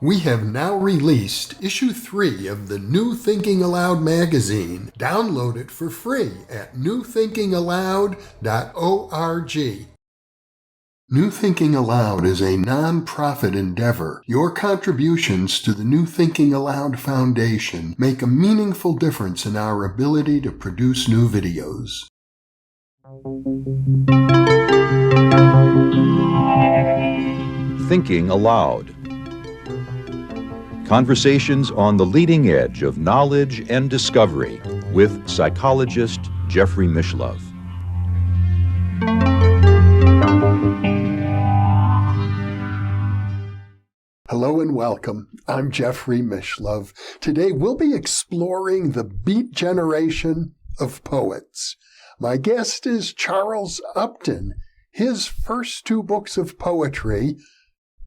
We have now released issue 3 of the New Thinking Aloud magazine. Download it for free at newthinkingaloud.org. New Thinking Aloud is a non-profit endeavor. Your contributions to the New Thinking Aloud Foundation make a meaningful difference in our ability to produce new videos. Thinking Aloud. Conversations on the leading edge of knowledge and discovery with psychologist Jeffrey Mishlove. Hello and welcome. I'm Jeffrey Mishlove. Today we'll be exploring the beat generation of poets. My guest is Charles Upton. His first 2 books of poetry,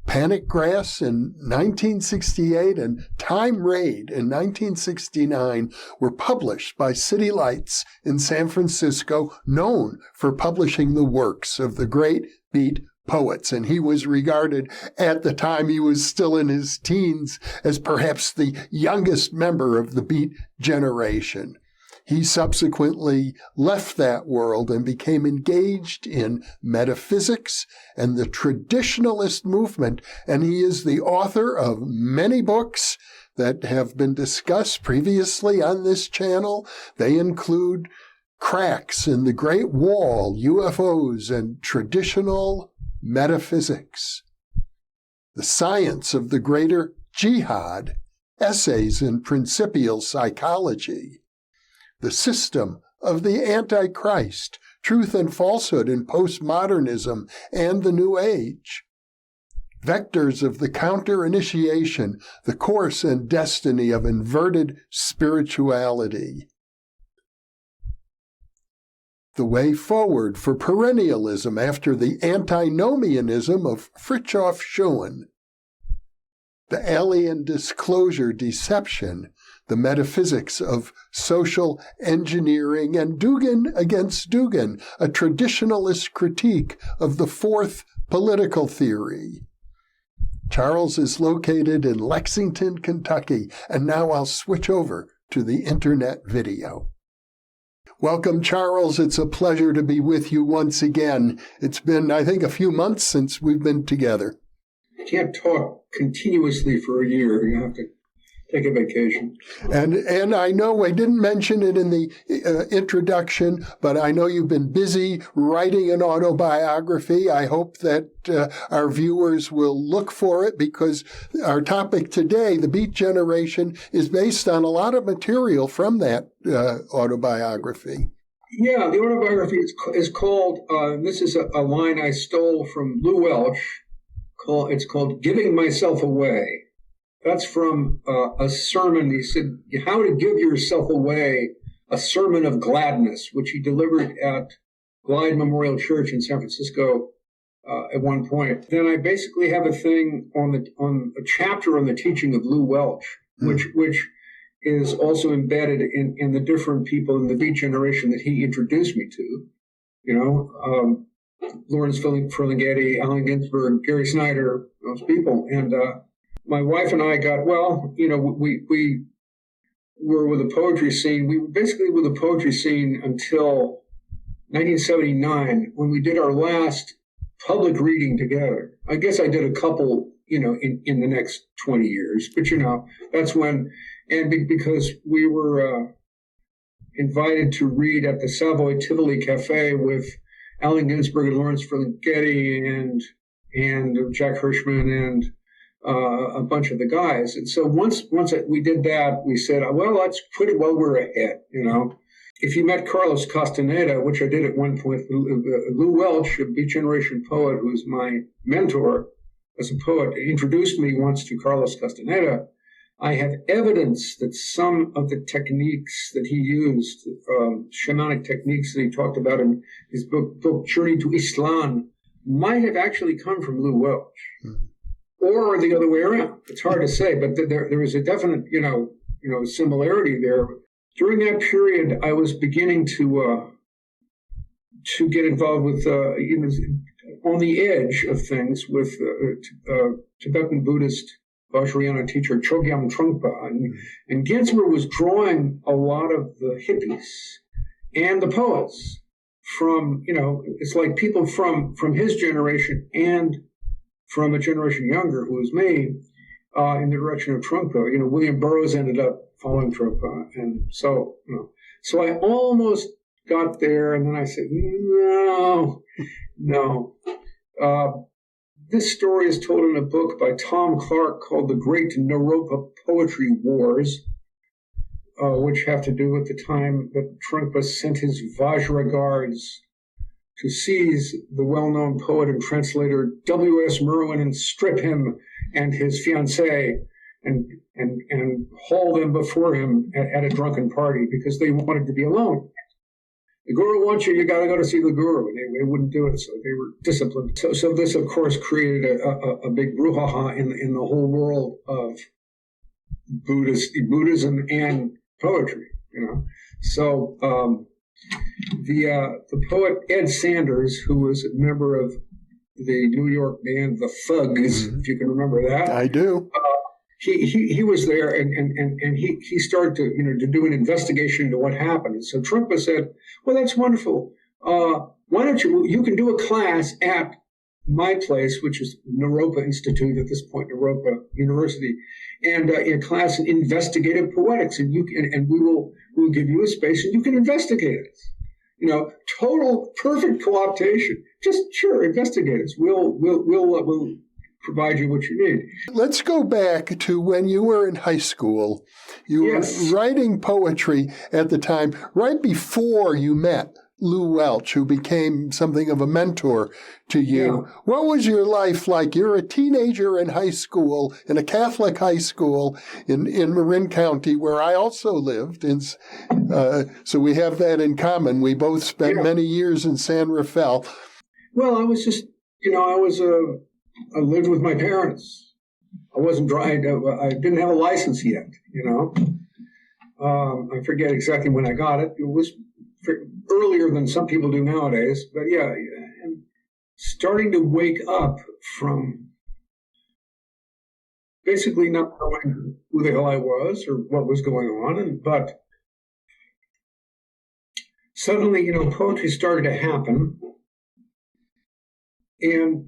Panic Grass in 1968 and Time Raid in 1969, were published by City Lights in San Francisco, known for publishing the works of the great beat poets. And he was regarded, at the time he was still in his teens, as perhaps the youngest member of the beat generation. He subsequently left that world and became engaged in metaphysics and the traditionalist movement, and he is the author of many books that have been discussed previously on this channel. They include Cracks in the Great Wall, UFOs, and Traditional Metaphysics, The Science of the Greater Jihad, Essays in Principial Psychology, The System of the Antichrist, Truth and Falsehood in Postmodernism and the New Age, Vectors of the Counter-Initiation, The Course and Destiny of Inverted Spirituality, The Way Forward for Perennialism After the Antinomianism of Fritjof Schuon, The Alien Disclosure Deception, The Metaphysics of Social Engineering, and Dugin Against Dugin, a traditionalist critique of the fourth political theory. Charles is located in Lexington, Kentucky, and now I'll switch over to the internet video. Welcome, Charles. It's a pleasure to be with you once again. It's been, I think, a few months since we've been together. You can't talk continuously for a year. You have to take a vacation. And I know I didn't mention it in the introduction, but I know you've been busy writing an autobiography. I hope that our viewers will look for it, because our topic today, the Beat Generation, is based on a lot of material from that autobiography. Yeah, the autobiography is called, this is a line I stole from Lew Welch. It's called Giving Myself Away. That's from a sermon. He said, how to give yourself away, a sermon of gladness, which he delivered at Glide Memorial Church in San Francisco at one point. Then I basically have a thing on a chapter on the teaching of Lew Welch, which is also embedded in the different people in the Beat generation that he introduced me to. You know, Lawrence Ferlinghetti, Allen Ginsberg, Gary Snyder, those people. And my wife and I got, we were with the poetry scene. We were basically with the poetry scene until 1979, when we did our last public reading together. I guess I did a couple, in the next 20 years. But, that's when, and because we were invited to read at the Savoy Tivoli Cafe with Allen Ginsberg and Lawrence Ferlinghetti and Jack Hirschman and a bunch of the guys. And so once we did that, we said, well, let's put it while we're ahead, If you met Carlos Castaneda, which I did at one point, Lew Welch, a Beat Generation poet who's my mentor as a poet, introduced me once to Carlos Castaneda. I have evidence that some of the techniques that he used, shamanic techniques that he talked about in his book Journey to Islam, might have actually come from Lew Welch. Mm-hmm. Or the other way around. It's hard to say, but there was a definite, similarity there. During that period, I was beginning to get involved with, on the edge of things with Tibetan Buddhist Vajrayana teacher Chogyam Trungpa. And Ginsberg was drawing a lot of the hippies and the poets from, it's like people from his generation and from a generation younger, who was me, in the direction of Trungpa. William Burroughs ended up following Trungpa. And so, so I almost got there, and then I said, no. This story is told in a book by Tom Clark called The Great Naropa Poetry Wars, which have to do with the time that Trungpa sent his Vajra guards to seize the well-known poet and translator W.S. Merwin and strip him and his fiancée and haul them before him at a drunken party because they wanted to be alone. The guru wants you, you got to go to see the guru. And they wouldn't do it, so they were disciplined. So this, of course, created a big brouhaha in the whole world of Buddhism and poetry, So the poet Ed Sanders, who was a member of the New York band The Thugs, if you can remember that. I do. He was there, and he started to do an investigation into what happened. And so Trungpa said, well, that's wonderful. Why don't you can do a class at my place, which is Naropa Institute at this point, Naropa University, and a class in investigative poetics, and we'll give you a space and you can investigate it. Total perfect co-optation. Just sure, investigate us. We'll provide you what you need. Let's go back to when you were in high school. You were writing poetry at the time, right before you met Lew Welch, who became something of a mentor to you. Yeah. What was your life like? You're a teenager in high school, in a Catholic high school in Marin County, where I also lived. So we have that in common. We both spent many years in San Rafael. Well, I was just, I lived with my parents. I wasn't driving. I didn't have a license yet, I forget exactly when I got it. It was earlier than some people do nowadays. But and starting to wake up from basically not knowing who the hell I was or what was going on. But suddenly, poetry started to happen. And,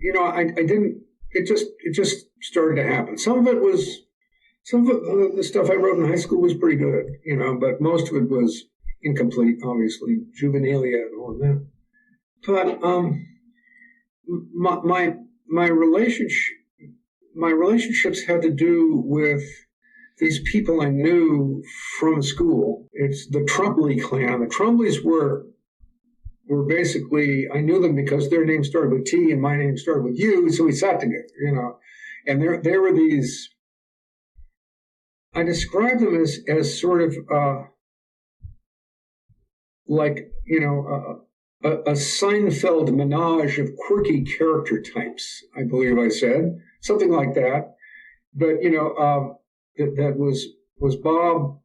it just started to happen. Some of the stuff I wrote in high school was pretty good, but most of it was incomplete, obviously, juvenilia and all of that. But my relationships had to do with these people I knew from school. It's the Trumbley clan. The Trumbleys were basically, I knew them because their name started with T and my name started with U, so we sat together, And there were these, I describe them as sort of like, a Seinfeld menage of quirky character types, I believe I said, something like that. But, that was Bob.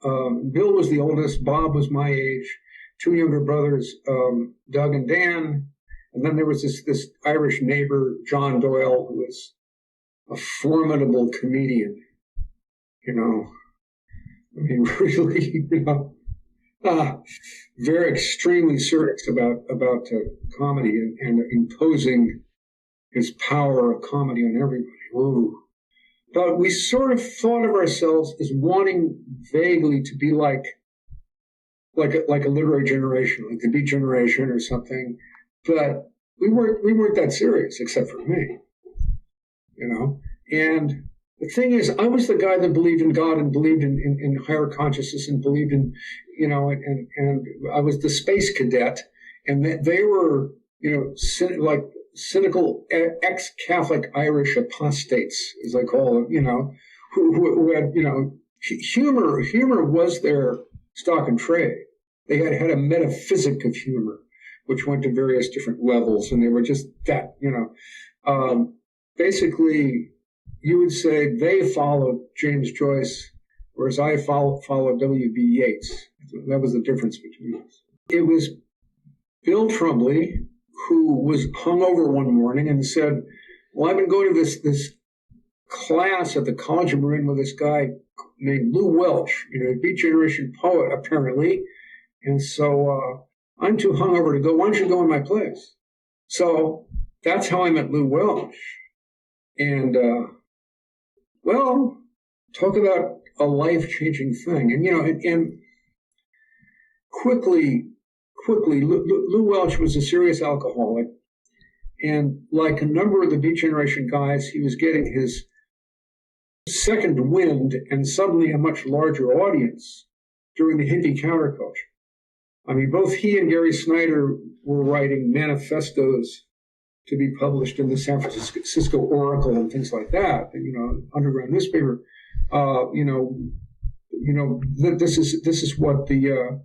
Bill was the oldest. Bob was my age. Two younger brothers, Doug and Dan. And then there was this Irish neighbor, John Doyle, who was a formidable comedian. Really, very extremely serious about comedy and imposing his power of comedy on everybody. Ooh. But we sort of thought of ourselves as wanting vaguely to be like a literary generation, like the Beat Generation or something. But we weren't that serious, except for me, And the thing is, I was the guy that believed in God and believed in higher consciousness and believed in, and I was the space cadet, and they were, like cynical ex-Catholic Irish apostates, as I call them, who had, humor was their stock and trade. They had a metaphysic of humor, which went to various different levels, and they were just that, basically, you would say they followed James Joyce, whereas I followed W.B. Yeats. That was the difference between us. It was Bill Trumbley, who was hungover one morning and said, well, I've been going to this class at the College of Marin with this guy named Lew Welch, a Beat Generation poet, apparently. And so I'm too hungover to go. Why don't you go in my place? So that's how I met Lew Welch. And, well, talk about a life-changing thing. And quickly, Lew Welch was a serious alcoholic. And like a number of the Beat Generation guys, he was getting his second wind and suddenly a much larger audience during the hippie counterculture. I mean, both he and Gary Snyder were writing manifestos to be published in the San Francisco Oracle and things like that, underground newspaper. This is what the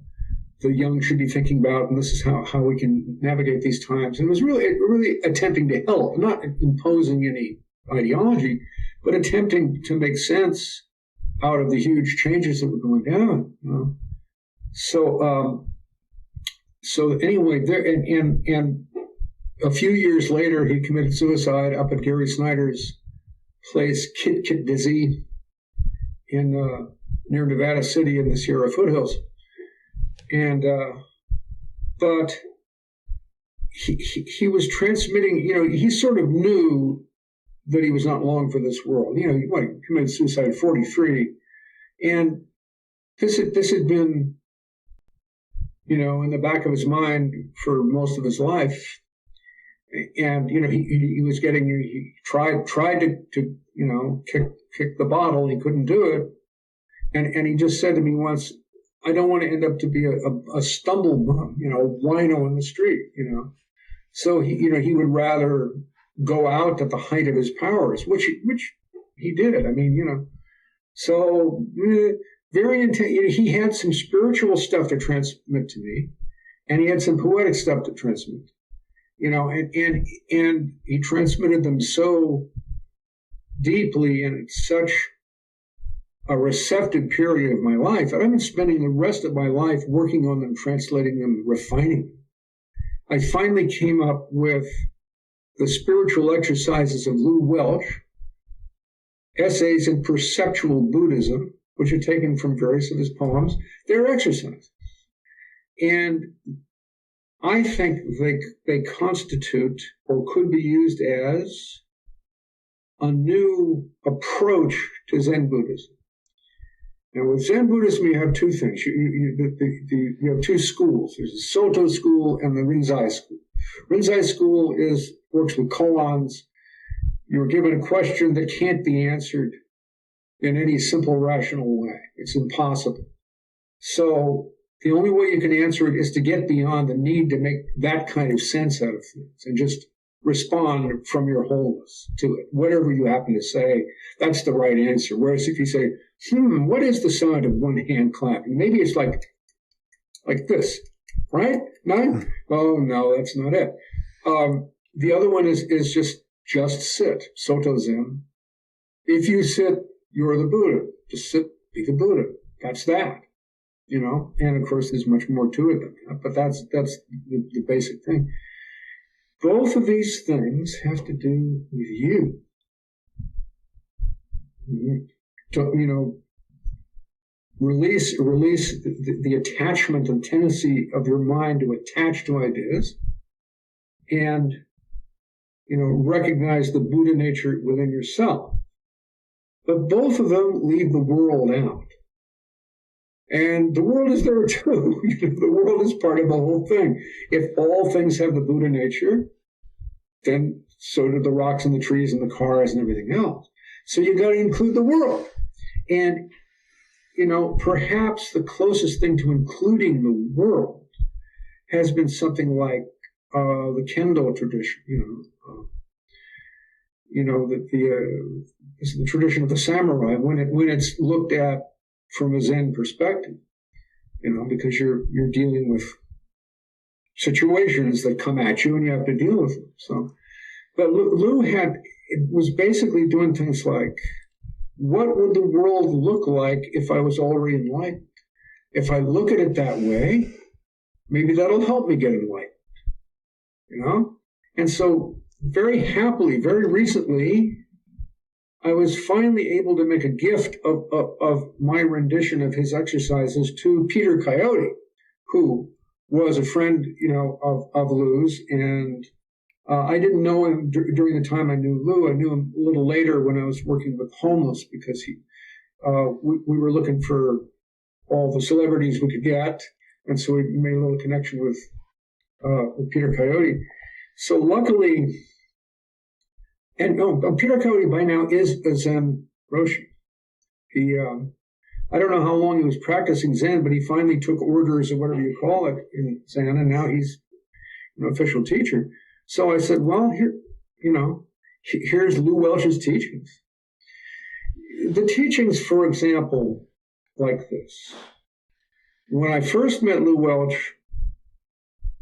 young should be thinking about, and this is how we can navigate these times. And it was really attempting to help, not imposing any ideology, but attempting to make sense out of the huge changes that were going down. So anyway, there and a few years later, he committed suicide up at Gary Snyder's place, Kit Dizzy, in near Nevada City in the Sierra foothills. And but he was transmitting. He sort of knew that he was not long for this world. He committed suicide at 43, and this had been, in the back of his mind for most of his life. And he tried to kick the bottle. He couldn't do it, and he just said to me once, I don't want to end up to be a stumble bum, wino in the street, So he would rather go out at the height of his powers, which he did. I mean, so very intense. He had some spiritual stuff to transmit to me, and he had some poetic stuff to transmit, and he transmitted them so deeply and at such a receptive period of my life, and I've been spending the rest of my life working on them, translating them, refining them. I finally came up with the spiritual exercises of Lew Welch, essays in perceptual Buddhism, which are taken from various of his poems. They're exercises. And I think they constitute or could be used as a new approach to Zen Buddhism. Now, with Zen Buddhism, you have two things. You have two schools. There's the Soto school and the Rinzai school. Rinzai school works with koans. You're given a question that can't be answered in any simple, rational way. It's impossible. So the only way you can answer it is to get beyond the need to make that kind of sense out of things and just respond from your wholeness to it. Whatever you happen to say, that's the right answer. Whereas if you say, what is the sound of one hand clapping? Maybe it's like this, right? No? Oh, no, that's not it. The other one is just sit, Soto Zen. If you sit, you're the Buddha. Just sit, be the Buddha. That's that, And of course, there's much more to it than that, but that's the basic thing. Both of these things have to do with you. Release the attachment and tendency of your mind to attach to ideas, and recognize the Buddha nature within yourself. But both of them leave the world out. And the world is there too. The world is part of the whole thing. If all things have the Buddha nature, then so do the rocks and the trees and the cars and everything else. So you got to include the world. And, perhaps the closest thing to including the world has been something like the Kendo tradition, the tradition of the samurai when it's looked at from a Zen perspective, because you're dealing with situations that come at you and you have to deal with them. So, but Lew was basically doing things like, what would the world look like if I was already enlightened? If I look at it that way, maybe that'll help me get enlightened, And so very happily, very recently, I was finally able to make a gift of my rendition of his exercises to Peter Coyote, who was a friend, of Lew's. And I didn't know him during the time I knew Lew. I knew him a little later when I was working with homeless, because we were looking for all the celebrities we could get. And so we made a little connection with Peter Coyote. So luckily, and Peter Coyote by now is a Zen Roshi. He, I don't know how long he was practicing Zen, but he finally took orders, or whatever you call it, in Zen, and now he's an official teacher. So I said, well, here's Lew Welch's teachings. The teachings, for example, like this. When I first met Lew Welch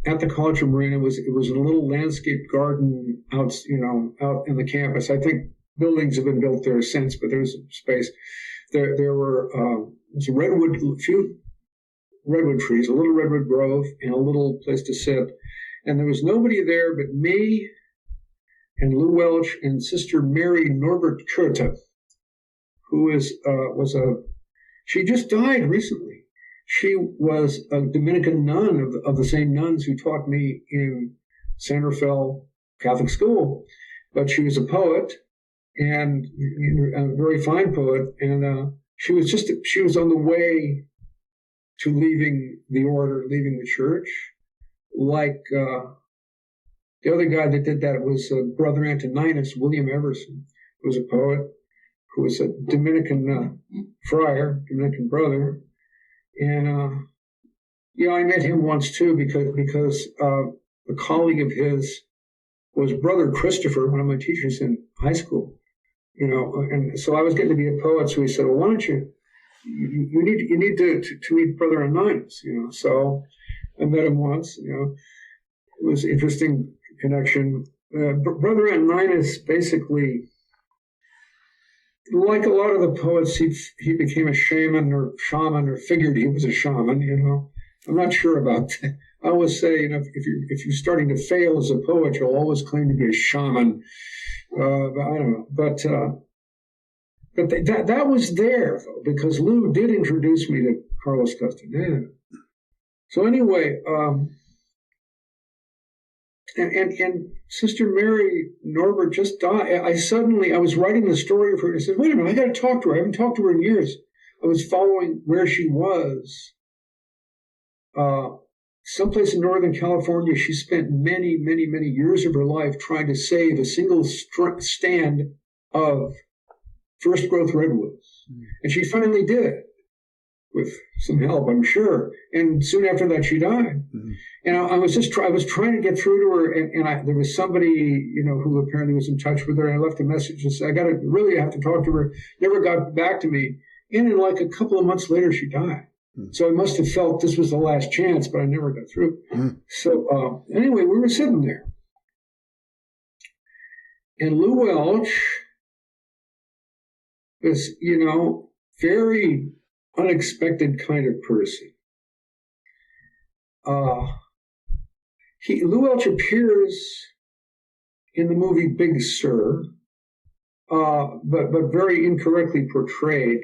at the College of Marine, it was in a little landscape garden out in the campus. I think buildings have been built there since, but there was space. There were a few redwood trees, a little redwood grove, and a little place to sit. And there was nobody there but me and Lew Welch and Sister Mary Norbert Kurta, who she just died recently. She was a Dominican nun of the same nuns who taught me in San Rafael Catholic School. But she was a poet, and a very fine poet. And she was on the way to leaving the order, leaving the church. Like the other guy that did that was Brother Antoninus, William Everson, who was a poet, who was a Dominican friar, Dominican brother. And I met him once too, because a colleague of his was Brother Christopher, one of my teachers in high school. And so I was getting to be a poet, so he said, well, why don't you need to meet Brother Antoninus, So I met him once, It was an interesting connection. Brother Antoninus basically, like a lot of the poets, he became a shaman or figured he was a shaman, I'm not sure about that. I always say, if you're starting to fail as a poet, you'll always claim to be a shaman. But I don't know. But that was there, though, because Lew did introduce me to Carlos Castaneda. So anyway, and Sister Mary Norbert just died. I was writing the story of her, and I said, wait a minute, I got to talk to her. I haven't talked to her in years. I was following where she was. Someplace in Northern California, she spent many, many, many years of her life trying to save a single stand of first growth redwoods. And she finally did it, with some help, I'm sure. And soon after that, she died. Mm-hmm. And I was trying to get through to her, and there was somebody, who apparently was in touch with her. And I left a message and said, I have to talk to her. Never got back to me. And in like a couple of months later, she died. Mm-hmm. So I must have felt this was the last chance, but I never got through. Mm-hmm. So anyway, we were sitting there. And Lew Welch was, very unexpected kind of person. Lew Welch appears in the movie Big Sur, but very incorrectly portrayed.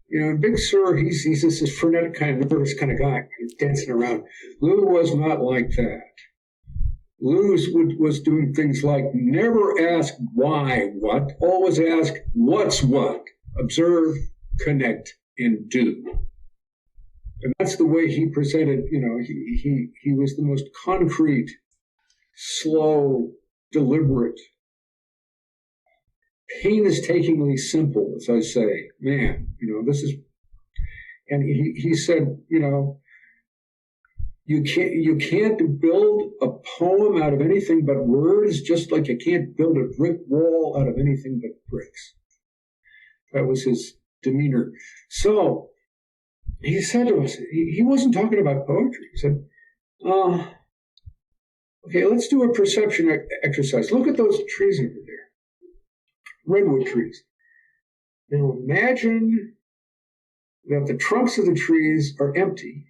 In Big Sur, he's this frenetic kind of nervous kind of guy, dancing around. Lew was not like that. Lew was doing things like never ask why what, always ask what's what, observe, connect, and do. And that's the way he presented, he was the most concrete, slow, deliberate, painstakingly simple, as I say. Man, this is, and he said, you can't build a poem out of anything but words, just like you can't build a brick wall out of anything but bricks. That was his demeanor. So he said to us, he wasn't talking about poetry. He said, okay, let's do a perception exercise. Look at those trees over there, redwood trees. Now imagine that the trunks of the trees are empty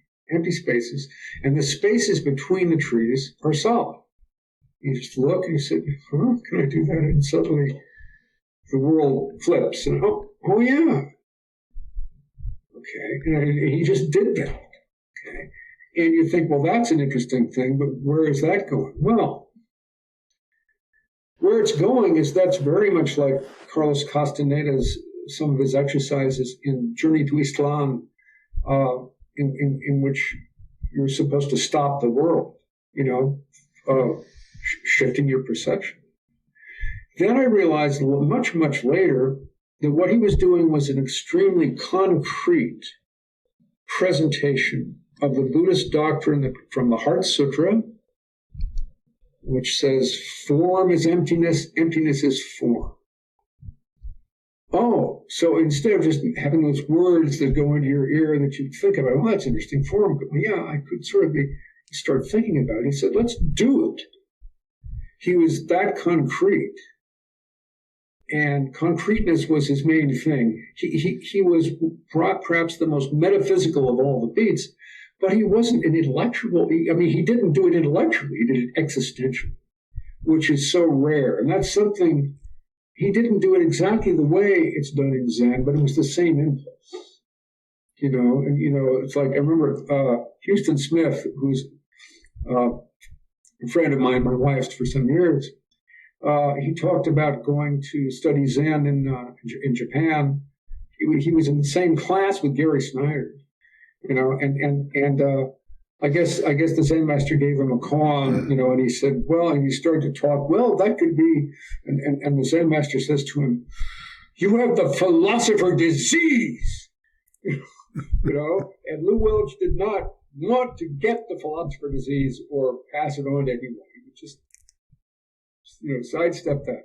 spaces, and the spaces between the trees are solid. You just look and you say, can I do that? And suddenly the world flips. And oh yeah. Okay. And he just did that. Okay. And you think, well, that's an interesting thing, but where is that going? Well, where it's going is that's very much like Carlos Castaneda's, some of his exercises in Journey to Islam, in which you're supposed to stop the world, shifting your perception. Then I realized much, much later that what he was doing was an extremely concrete presentation of the Buddhist doctrine from the Heart Sutra, which says form is emptiness, emptiness is form. Oh, so instead of just having those words that go into your ear that you think about, well, that's interesting, form. Well, yeah, I could sort of start thinking about it. He said, let's do it. He was that concrete. And concreteness was his main thing. He was perhaps the most metaphysical of all the beats, but he wasn't an intellectual. He didn't do it intellectually. He did it existentially, which is so rare. And that's something, he didn't do it exactly the way it's done in Zen, but it was the same impulse. It's like, I remember Houston Smith, who's a friend of mine, my wife's for some years. He talked about going to study Zen in Japan. He was in the same class with Gary Snyder, and I guess the Zen master gave him a koan, and he said, well, and he started to talk, well, that could be, and the Zen master says to him, you have the philosopher disease, and Lew Welch did not want to get the philosopher disease or pass it on to anyone. He would just sidestep that.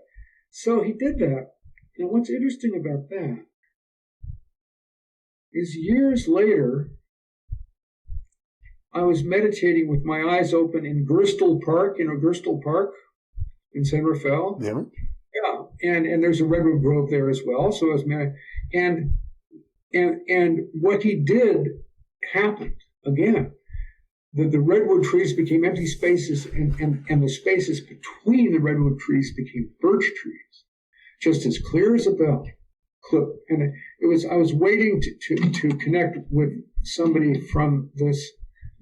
So he did that. Now, what's interesting about that is years later, I was meditating with my eyes open in Gerstle Park, Gerstle Park in San Rafael. Yeah. Yeah. And there's a redwood grove there as well. So I was meditating. And what he did happened again. The redwood trees became empty spaces, and the spaces between the redwood trees became birch trees, just as clear as a bell. And I was waiting to connect with somebody from this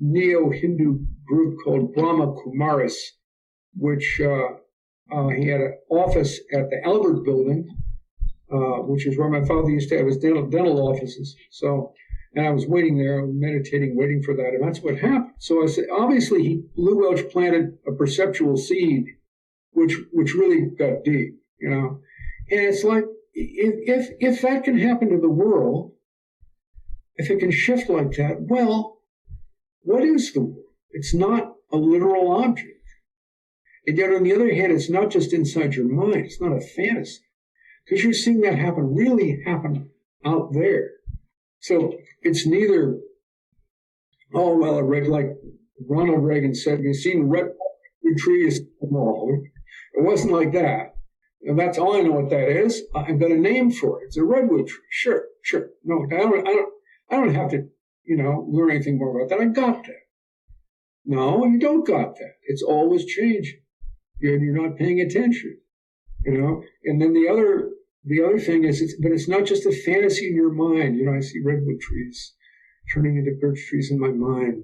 neo-Hindu group called Brahma Kumaris, which he had an office at the Albert Building, which is where my father used to have his dental offices. So. And I was waiting there, meditating, waiting for that. And that's what happened. So I said, obviously, Lew Welch planted a perceptual seed, which really got deep, And it's like, if that can happen to the world, if it can shift like that, well, what is the world? It's not a literal object. And yet, on the other hand, it's not just inside your mind. It's not a fantasy. Because you're seeing that really happen out there. So it's neither, like Ronald Reagan said, have you seen redwood trees? It wasn't like that. And that's all I know what that is. I've got a name for it. It's a redwood tree. Sure. No, I don't have to, learn anything more about that. I got that. No, you don't got that. It's always changing. You're not paying attention, And then the other thing is, it's not just a fantasy in your mind. I see redwood trees turning into birch trees in my mind.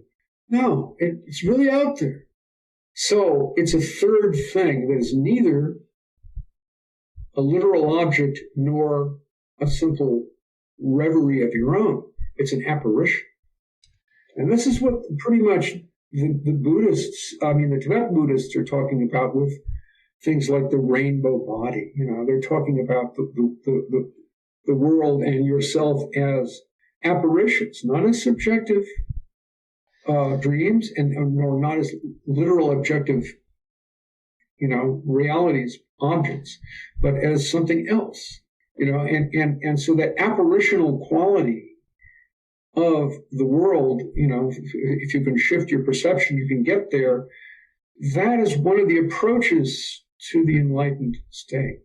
No, it's really out there. So it's a third thing that is neither a literal object nor a simple reverie of your own. It's an apparition. And this is what pretty much the Buddhists, the Tibetan Buddhists are talking about with things like the rainbow body. They're talking about the world and yourself as apparitions, not as subjective dreams, nor not as literal objective, realities, objects, but as something else. And so that apparitional quality of the world, if you can shift your perception, you can get there. That is one of the approaches to the enlightened state.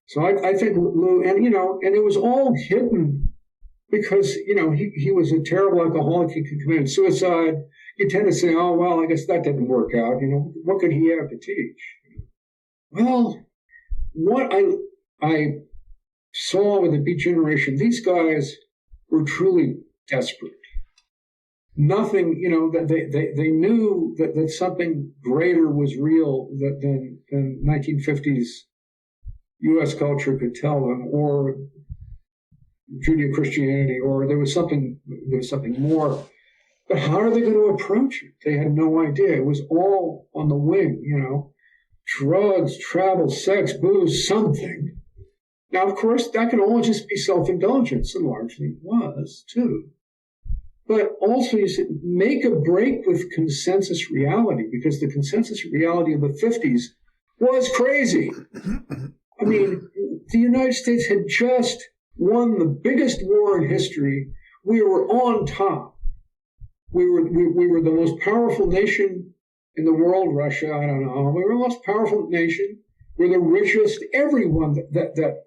So I think Lew, and it was all hidden because, he was a terrible alcoholic. He committed suicide. You tend to say, oh, well, I guess that didn't work out. What could he have to teach? Well, I saw with the Beat Generation, these guys were truly desperate. Nothing, that they knew that something greater was real than 1950s U.S. culture could tell them, or Judeo-Christianity, or there was something more. But how are they going to approach it? They had no idea. It was all on the wing, drugs, travel, sex, booze, something. Now, of course, that can all just be self-indulgence, and largely was, too. But also, you said, make a break with consensus reality, because the consensus reality of the 50s was crazy. I mean, the United States had just won the biggest war in history. We were on top. We were the most powerful nation in the world, Russia, I don't know. We were the most powerful nation. We're the richest. Everyone that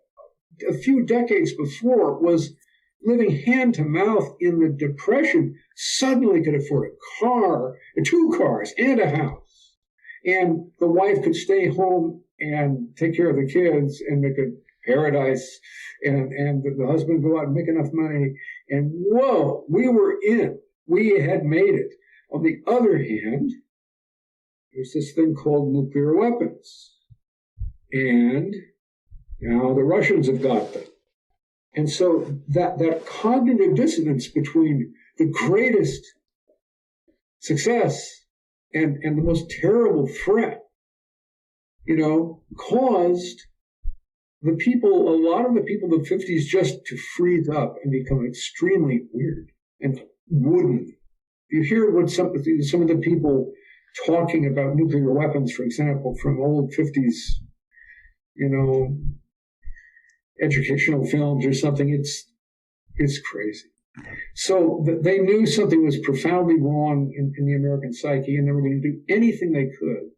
a few decades before was living hand to mouth in the Depression suddenly could afford a car, 2 cars, and a house. And the wife could stay home and take care of the kids and make a paradise, and the husband go out and make enough money. And whoa, we were in. We had made it. On the other hand, there's this thing called nuclear weapons. And now the Russians have got them. And so that cognitive dissonance between the greatest success and the most terrible threat, caused a lot of the people of the 50s just to freeze up and become extremely weird and wooden. You hear what some of the people talking about nuclear weapons, for example, from old 50s, educational films or something, it's crazy. So they knew something was profoundly wrong in the American psyche, and they were going to do anything they could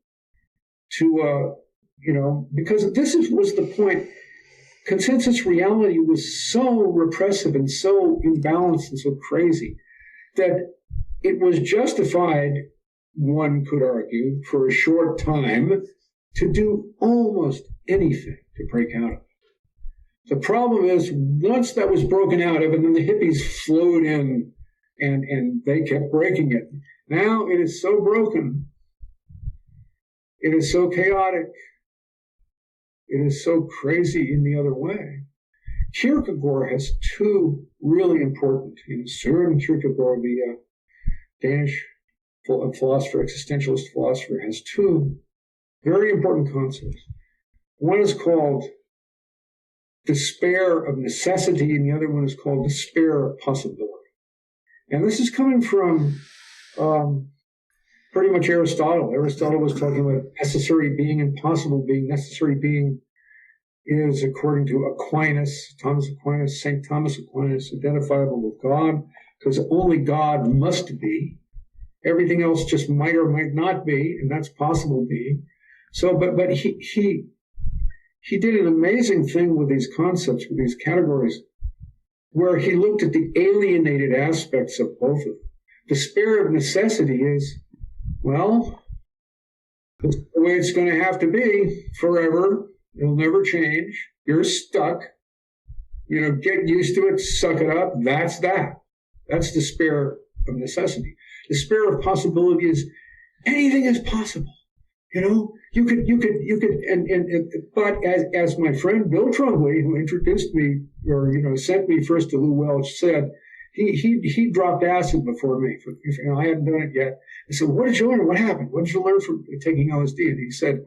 to, because this was the point. Consensus reality was so repressive and so imbalanced and so crazy that it was justified, one could argue, for a short time to do almost anything to break out of it. The problem is, once that was broken out of, and then the hippies flowed in and they kept breaking it. Now it is so broken. It is so chaotic. It is so crazy in the other way. Kierkegaard has 2 really important, Søren Kierkegaard, the Danish philosopher, existentialist philosopher, has 2 very important concepts. One is called despair of necessity, and the other one is called despair of possibility. And this is coming from pretty much Aristotle. Aristotle was talking about necessary being and possible being. Necessary being is, according to Aquinas, St. Thomas Aquinas, identifiable with God, because only God must be. Everything else just might or might not be, and that's possible being. So, but he did an amazing thing with these concepts, with these categories, where he looked at the alienated aspects of both of them. Despair of necessity is, well, it's the way it's going to have to be forever. It'll never change. You're stuck. Get used to it, suck it up. That's that. That's despair of necessity. Despair of possibility is anything is possible. You could, but as my friend Bill Trombley, who introduced me, or, sent me first to Lew Welch, said, he dropped acid before me. I hadn't done it yet. I said, what did you learn? What happened? What did you learn from taking LSD? And he said,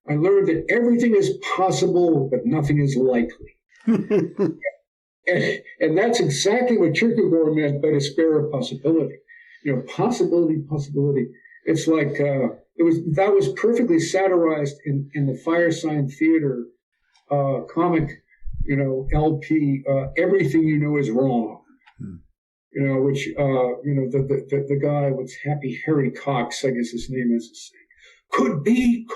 I learned that everything is possible, but nothing is likely. and that's exactly what Kierkegaard meant by despair of possibility. Possibility. It's like, that was perfectly satirized in the Firesign Theater comic, LP, Everything You Know Is Wrong. Which, the guy, what's Happy Harry Cox, I guess his name is, could be,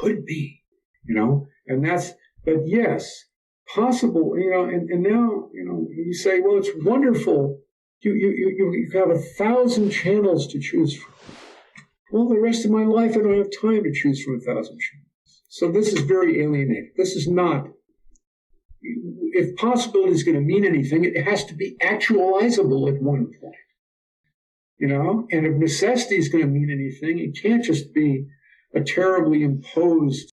and that's, but yes, possible, and now, you say, well, it's wonderful. You have 1,000 channels to choose from. Well, the rest of my life, I don't have time to choose from 1,000 channels. So this is very alienating. This is not if possibility is going to mean anything, it has to be actualizable at one point. And if necessity is going to mean anything, it can't just be a terribly imposed,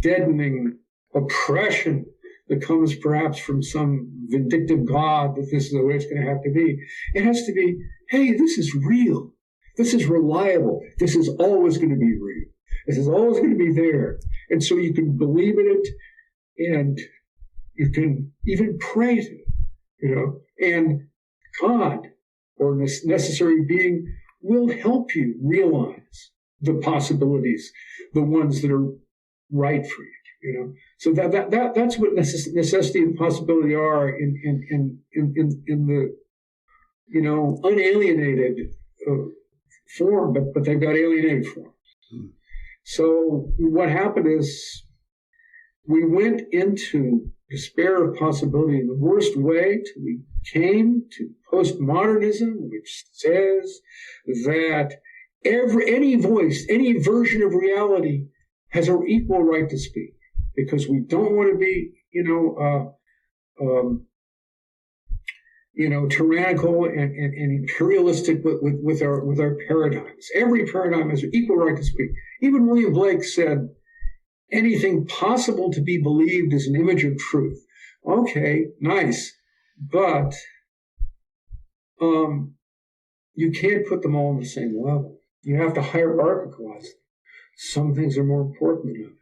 deadening oppression that comes perhaps from some vindictive God that this is the way it's going to have to be. It has to be, hey, this is real. This is reliable. This is always going to be real. This is always going to be there. And so you can believe in it, and you can even pray to it, and God, or necessary being, will help you realize the possibilities, the ones that are right for you. So that's what necessity and possibility are in the unalienated form, but they've got alienated forms. So what happened is we went into despair of possibility in the worst way till we came to postmodernism, which says that any voice, any version of reality has an equal right to speak, because we don't want to be, tyrannical and imperialistic with our paradigms. Every paradigm has an equal right to speak. Even William Blake said, anything possible to be believed is an image of truth. Okay, nice, but you can't put them all on the same level. You have to hierarchicalize them. Some things are more important than others.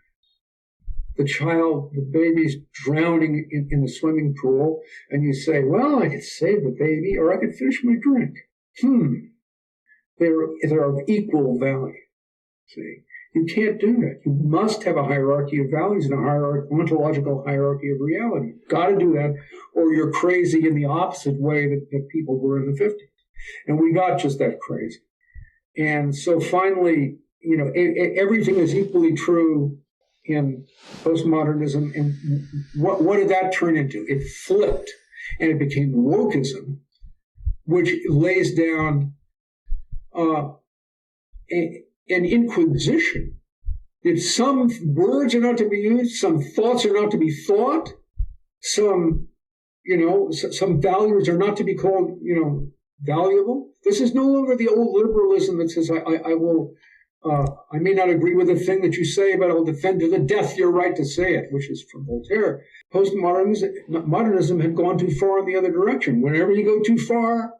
The baby's drowning in the swimming pool, and you say, well, I could save the baby, or I could finish my drink. They're of equal value. See? You can't do that. You must have a hierarchy of values and a ontological hierarchy of reality. You've got to do that, or you're crazy in the opposite way that people were in the 50s. And we got just that crazy. And so finally, everything is equally true in postmodernism. And what did that turn into? It flipped, and it became wokeism, which lays down an inquisition. That some words are not to be used, some thoughts are not to be thought, some values are not to be called, valuable. This is no longer the old liberalism that says, I may not agree with the thing that you say, but I'll defend to the death your right to say it, which is from Voltaire. Postmodernism had gone too far in the other direction. Whenever you go too far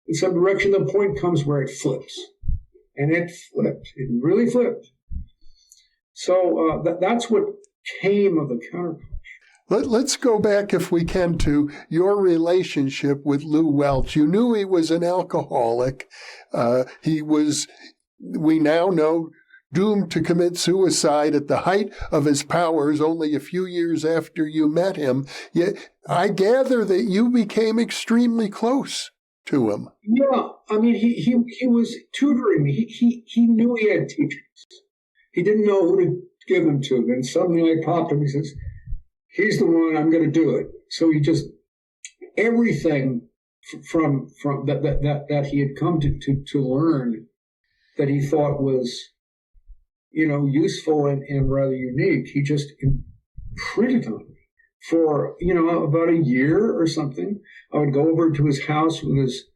in some direction, the point comes where it flips. And it flipped. It really flipped. So that's what came of the counterculture. Let's go back, if we can, to your relationship with Lew Welch. You knew he was an alcoholic. He was, we now know, doomed to commit suicide at the height of his powers only a few years after you met him. Yet I gather that you became extremely close to him. Yeah, I mean, he was tutoring me. He knew he had teachers. He didn't know who to give them to. Then suddenly I popped him. He says, he's the one, I'm going to do it. So he just, everything from that he had come to learn that he thought was, useful and rather unique, he just imprinted on me. For, about a year or something, I would go over to his house with his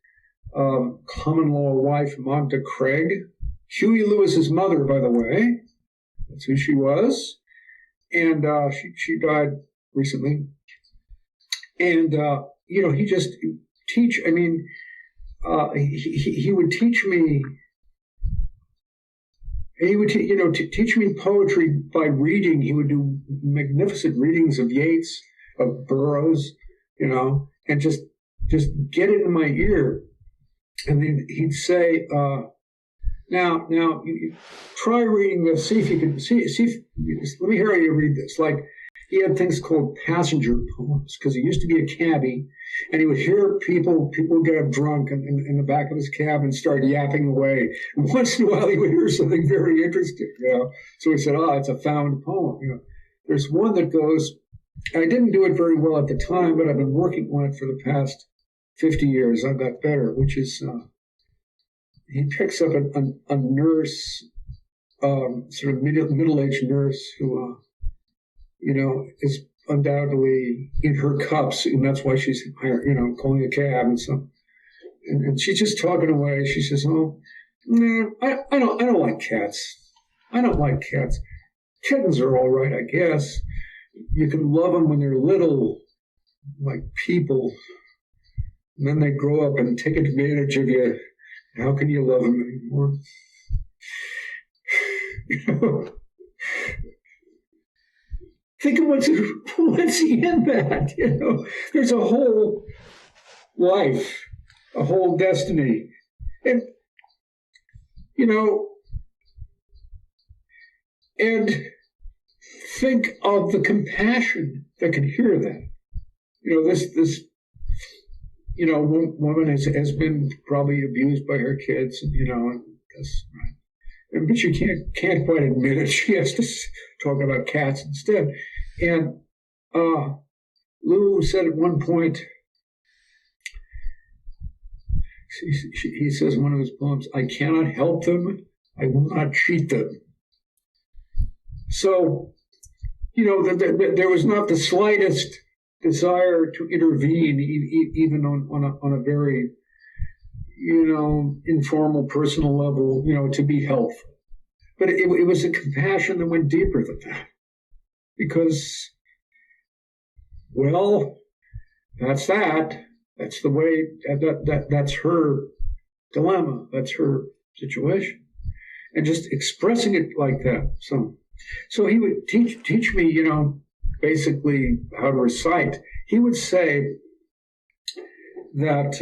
common law wife, Magda Craig. Huey Lewis's mother, by the way. That's who she was. And she died recently. And, he just teach, I mean, he would teach me, teach me poetry by reading. He would do magnificent readings of Yeats, of Burroughs, and just get it in my ear. And then he'd say, now, try reading this. See if you can let me hear you read this. Like, he had things called passenger poems, because he used to be a cabbie, and he would hear people get up drunk in the back of his cab and start yapping away. And once in a while, he would hear something very interesting, So he said, it's a found poem. There's one that goes, I didn't do it very well at the time, but I've been working on it for the past 50 years. I've got better, which is, he picks up a nurse, sort of middle-aged nurse who, is undoubtedly in her cups, and that's why she's, calling a cab and stuff. And she's just talking away. She says, "Oh, no, I don't like cats. I don't like cats. Kittens are all right, I guess. You can love them when they're little, like people. And then they grow up and take advantage of you. How can you love them anymore?" Think of what's in that. There's a whole life, a whole destiny. And, and think of the compassion that can hear that. This woman has been probably abused by her kids, and that's right. But she can't quite admit it. She has to talk about cats instead. And Lew said at one point, he says in one of his poems, "I cannot help them. I will not cheat them." So, there was not the slightest desire to intervene, even on a very, informal, personal level, to be helpful. But it was a compassion that went deeper than that. Because, well, that's that. That's the way, that's her dilemma. That's her situation. And just expressing it like that. So he would teach me, basically how to recite. He would say that,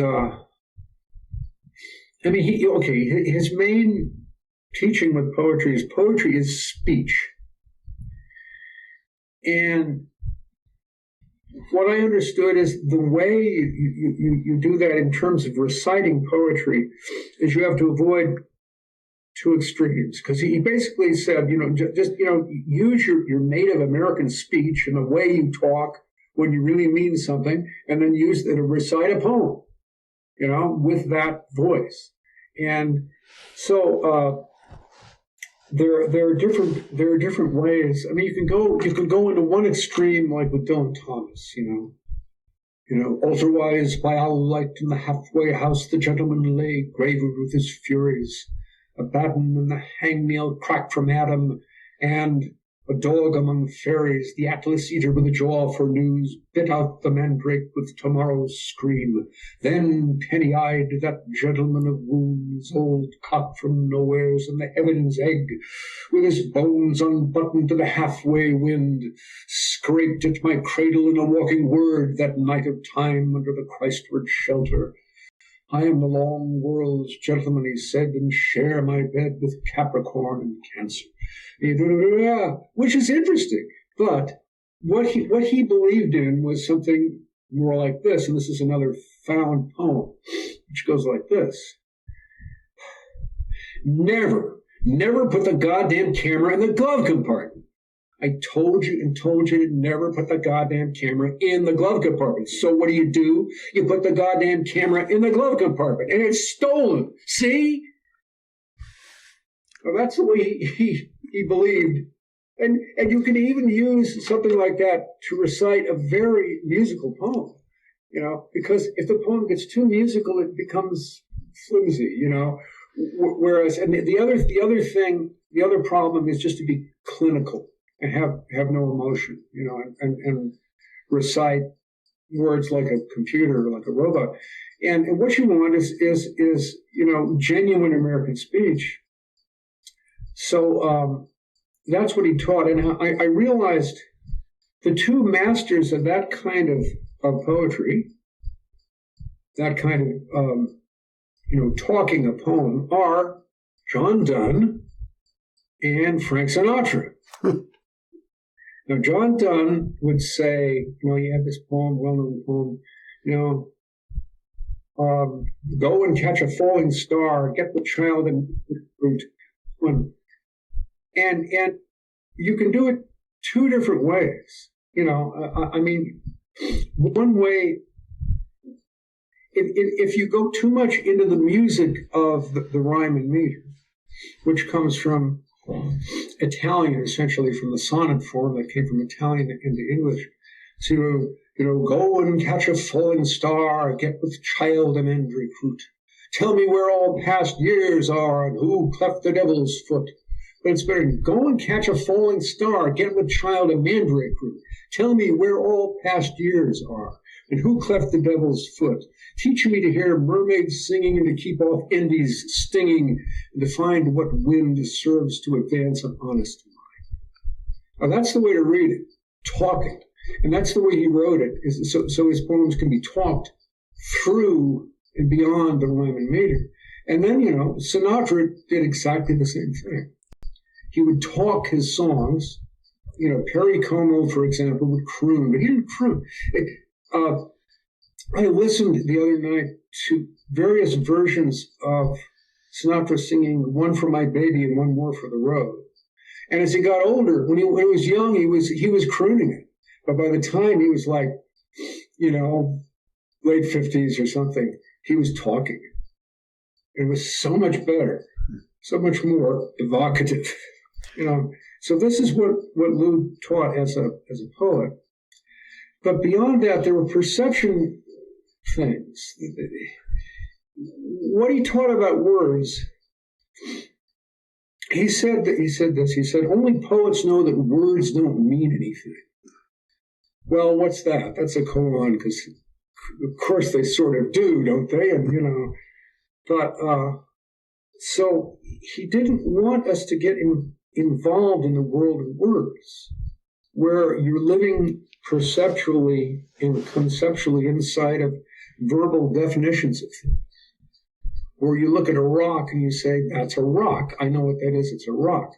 his main teaching with poetry is speech. And what I understood is the way you do that in terms of reciting poetry is you have to avoid two extremes. Because he basically said, use your Native American speech and the way you talk when you really mean something, and then use it to recite a poem, with that voice. And so there are different ways. I mean, you can go into one extreme, like with Dylan Thomas, otherwise by our light in the halfway house the gentleman lay, graver with his furies, a batten and the hangnail cracked from Adam, and a dog among fairies, the Atlas eater with a jaw for news, bit out the mandrake with tomorrow's scream. Then penny-eyed that gentleman of wounds, old cock from nowheres, and the heaven's egg, with his bones unbuttoned to the halfway wind, scraped at my cradle in a walking word that night of time under the Christward shelter. I am the long world's gentleman, he said, and share my bed with Capricorn and Cancer. Which is interesting. But what he believed in was something more like this, and this is another found poem, which goes like this. Never put the goddamn camera in the glove compartment. I told you to never put the goddamn camera in the glove compartment. So what do? You put the goddamn camera in the glove compartment, and it's stolen. See? Well, that's the way he believed. And you can even use something like that to recite a very musical poem, because if the poem gets too musical, it becomes flimsy, Whereas, and the other problem is just to be clinical and have no emotion, and recite words like a computer, like a robot. And what you want is genuine American speech. So that's what he taught. And I realized the two masters of that kind of poetry, that kind of, talking a poem, are John Donne and Frank Sinatra. Now, John Donne would say, he had this poem, well-known poem, go and catch a falling star, get the child and fruit. And you can do it two different ways. One way, if you go too much into the music of the rhyme and meter, which comes from Italian, essentially from the sonnet form that came from Italian into English, So, go and catch a falling star, get with child a mandrake root. Tell me where all past years are, and who cleft the devil's foot. But it's better, go and catch a falling star, get with child a mandrake root. Tell me where all past years are, and who cleft the devil's foot. Teach me to hear mermaids singing, and to keep off envy's stinging, and to find what wind serves to advance an honest mind. Now that's the way to read it, talk it. And that's the way he wrote it, so his poems can be talked through and beyond the rhyme and meter. And then, Sinatra did exactly the same thing. He would talk his songs. Perry Como, for example, would croon, but he didn't croon. I listened the other night to various versions of Sinatra singing "One for My Baby" and "One More for the Road." And as he got older, when he was young, he was crooning it. But by the time he was like, late 50s or something, he was talking. It was so much better, so much more evocative. So this is what Lew taught as a poet. But beyond that, there were perception things. What he taught about words, he said this, only poets know that words don't mean anything. Well, what's that? That's a koan, because of course they sort of do, don't they? And, but so he didn't want us to get involved in the world of words, where you're living perceptually and conceptually inside of verbal definitions of things. Where you look at a rock and you say, that's a rock. I know what that is. It's a rock.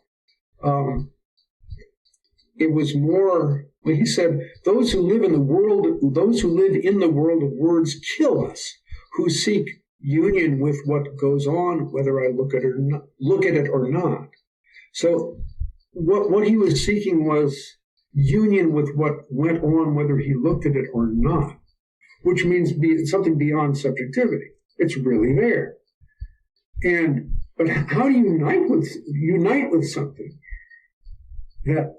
It was more, when he said, those who live in the world of words kill us, who seek union with what goes on, whether I look at it or not. So what he was seeking was union with what went on, whether he looked at it or not, which means something beyond subjectivity. It's really there. But how do you unite with something that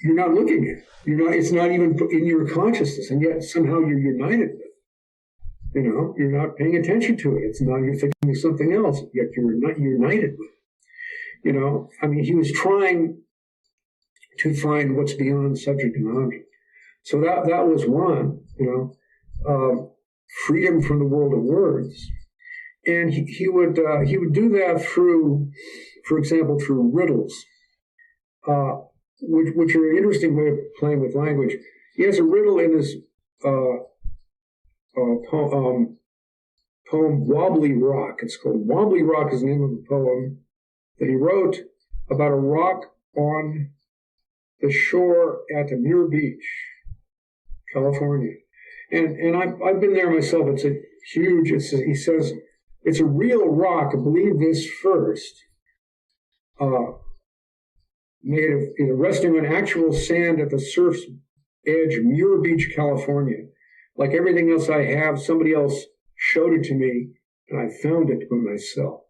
you're not looking at? It's not even in your consciousness, and yet somehow you're united with it. You're not paying attention to it. It's not, you're thinking of something else, yet you're not united with it. He was trying to find what's beyond subject and object. So that was one, freedom from the world of words. And he would do that through, for example, through riddles, which are an interesting way of playing with language. He has a riddle in his poem Wobbly Rock. It's called Wobbly Rock is the name of the poem that he wrote about a rock on the shore at Muir Beach, California. And I've been there myself. It's a huge, he says, it's a real rock, I believe this first, made of, resting on actual sand at the surf's edge, Muir Beach, California. Like everything else I have, somebody else showed it to me, and I found it for myself.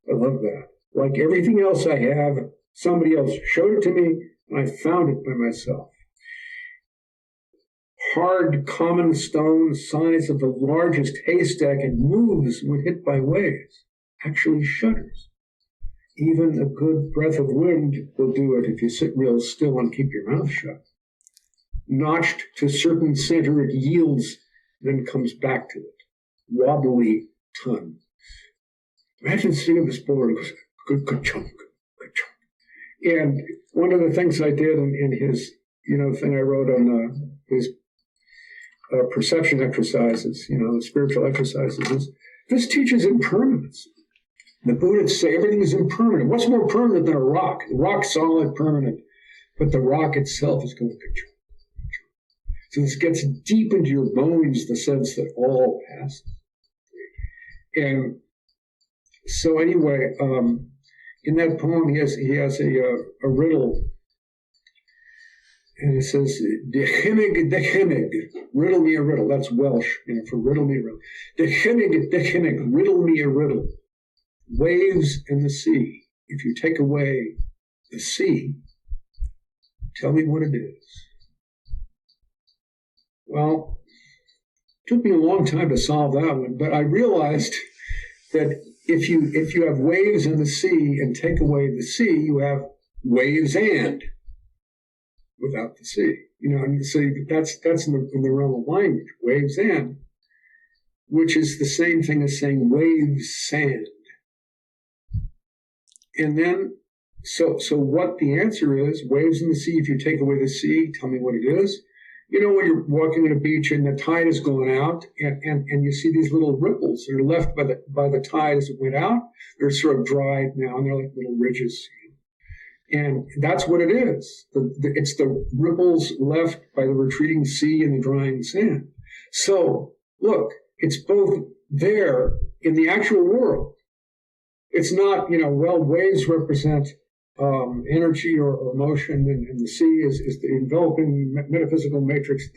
I love that. Like everything else I have, somebody else showed it to me, and I found it by myself. Hard, common stone, size of the largest haystack, and moves when hit by waves, actually shudders. Even a good breath of wind will do it if you sit real still and keep your mouth shut. Notched to certain center, it yields, then comes back to it. Wobbly tongue. Imagine sitting this board and goes, good chunk. And one of the things I did in his, thing I wrote on his perception exercises, the spiritual exercises, is this teaches impermanence. The Buddhists say everything is impermanent. What's more permanent than a rock? The rock's solid, permanent, but the rock itself is going to picture. So this gets deep into your bones, the sense that all passes. And so anyway, in that poem, he has a riddle. And it says, dechimig, riddle me a riddle. That's Welsh, for riddle me a riddle. Dechimig, riddle me a riddle. Waves and the sea, if you take away the sea. Tell me what it is. Well, it took me a long time to solve that one, but I realized that if you have waves in the sea and take away the sea, you have waves and without the sea. And so that's in the realm of language, waves and, which is the same thing as saying waves sand. And then, so what the answer is, waves in the sea, if you take away the sea, tell me what it is. When you're walking on a beach and the tide is going out and you see these little ripples that are left by the tide as it went out, they're sort of dried now and they're like little ridges. And that's what it is. It's the ripples left by the retreating sea and the drying sand. So, look, it's both there in the actual world. It's not, waves represent energy or motion, and the sea is the enveloping metaphysical matrix.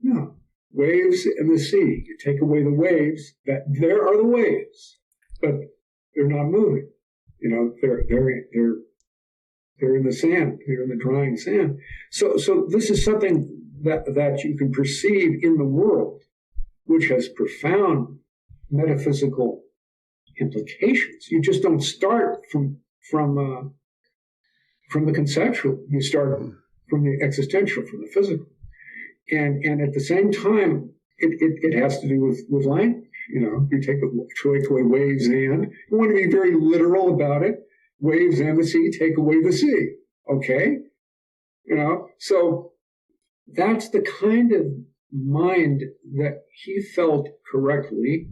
No. Waves and the sea. You take away the waves, that there are the waves, but they're not moving. They're in the sand. They're in the drying sand. So this is something that you can perceive in the world, which has profound metaphysical implications. You just don't start from the conceptual. You start from the existential, from the physical, and at the same time, it has to do with language. You take away waves and you want to be very literal about it. Waves and the sea, take away the sea. Okay? So that's the kind of mind that he felt correctly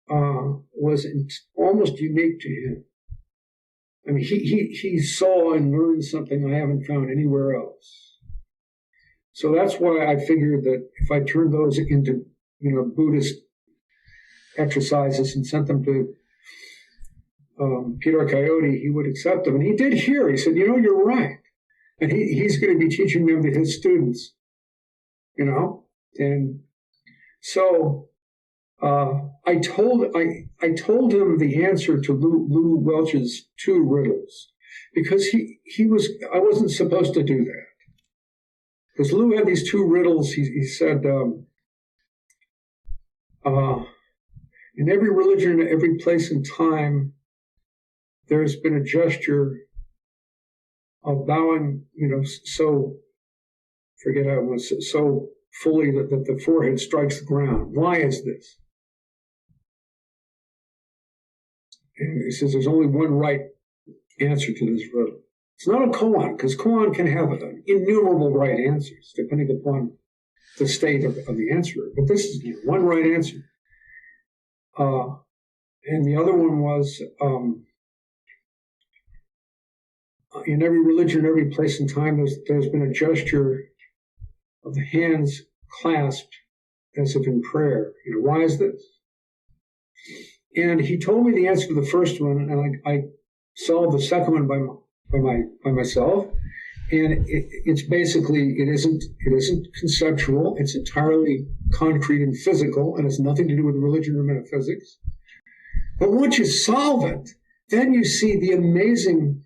was almost unique to him. I mean, he saw and learned something I haven't found anywhere else. So that's why I figured that if I turned those into, Buddhist exercises and sent them to Peter Coyote, he would accept them. And he did hear. He said, you're right. And he's going to be teaching them to his students, And so I told him the answer to Lew Welch's 2 riddles, because I wasn't supposed to do that. Because Lew had these 2 riddles. He said, in every religion, in every place and time, there has been a gesture of bowing, so fully that the forehead strikes the ground. Why is this? And he says there's only one right answer to this riddle. It's not a koan, because koan can have innumerable right answers, depending upon the state of the answerer. But this is one right answer. And the other one was, in every religion, every place and time, there's been a gesture of the hands clasped as if in prayer. Why is this? And he told me the answer to the first one, and I solved the second one by myself. And it's basically, it isn't conceptual. It's entirely concrete and physical, and it's nothing to do with religion or metaphysics. But once you solve it, then you see the amazing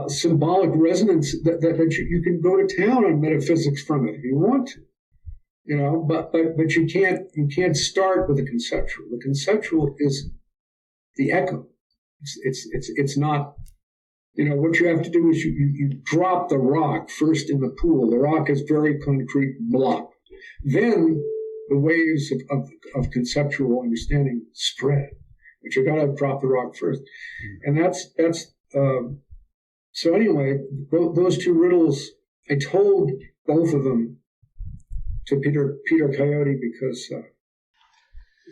symbolic resonance that you can go to town on metaphysics from it if you want to, but you can't start with the conceptual. The conceptual is the echo. It's not, what you have to do is you drop the rock first in the pool. The rock is very concrete block. Then the waves of conceptual understanding spread, but you got to drop the rock first. And that's so anyway, those 2 riddles, I told both of them to Peter Coyote because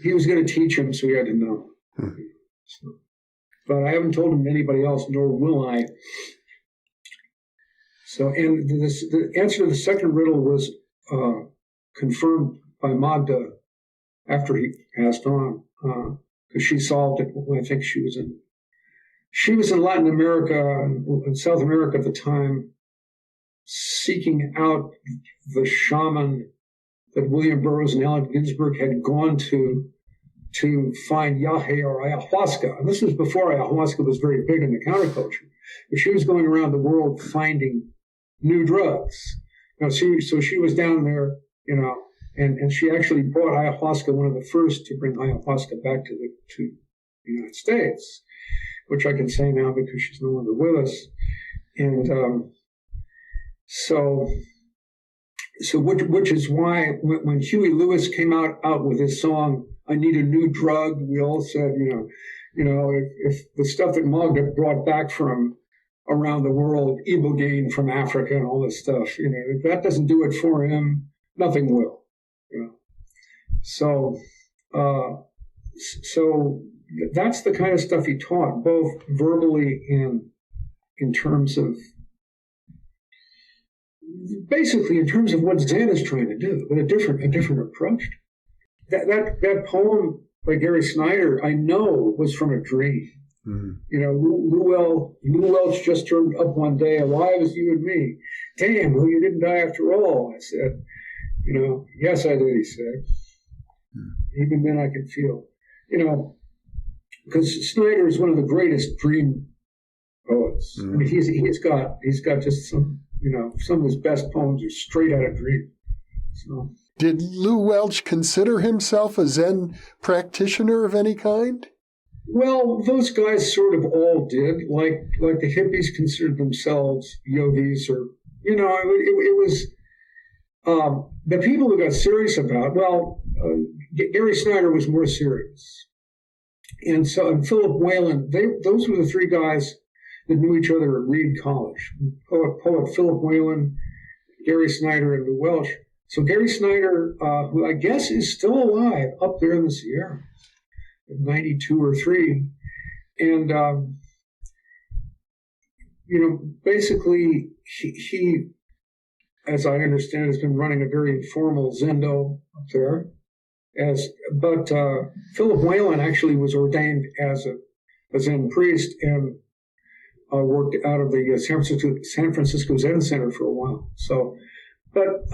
he was going to teach him, so he had to know. So, but I haven't told him to anybody else, nor will I. So, and the answer to the second riddle was confirmed by Magda after he passed on, because she solved it when I think she was in Latin America and South America at the time, seeking out the shaman that William Burroughs and Allen Ginsberg had gone to find Yahe or ayahuasca. And this was before ayahuasca was very big in the counterculture. But she was going around the world finding new drugs. So she was down there, and she actually brought ayahuasca, one of the first to bring ayahuasca back to the United States, which I can say now because she's no longer with us. And so which is why when Huey Lewis came out with his song, "I Need a New Drug," we all said, if the stuff that Mog brought back from around the world, Ibogaine from Africa and all this stuff, if that doesn't do it for him, nothing will. So that's the kind of stuff he taught, both verbally and in terms of, basically in terms of what Zen is trying to do, but a different approach. That poem by Gary Snyder, I know, was from a dream. Mm-hmm. Lew Welch just turned up one day, alive as you and me. Damn, well, you didn't die after all. I said, yes, I did, he said. Mm-hmm. Even then I could feel, because Snyder is one of the greatest dream poets. Mm-hmm. I mean, he's got just some of his best poems are straight out of dream. So. Did Lew Welch consider himself a Zen practitioner of any kind? Well, those guys sort of all did. Like the hippies considered themselves yogis, or it was the people who got serious about. Well, Gary Snyder was more serious, and Philip Whalen. Those were the three guys that knew each other at Reed College. Poet Philip Whalen, Gary Snyder, and Lew Welch. So Gary Snyder, who I guess is still alive up there in the Sierra, at 92 or 3, and basically he, as I understand, has been running a very informal Zendo up there. But Philip Whalen actually was ordained as a Zen priest and worked out of the San Francisco Zen Center for a while. So, but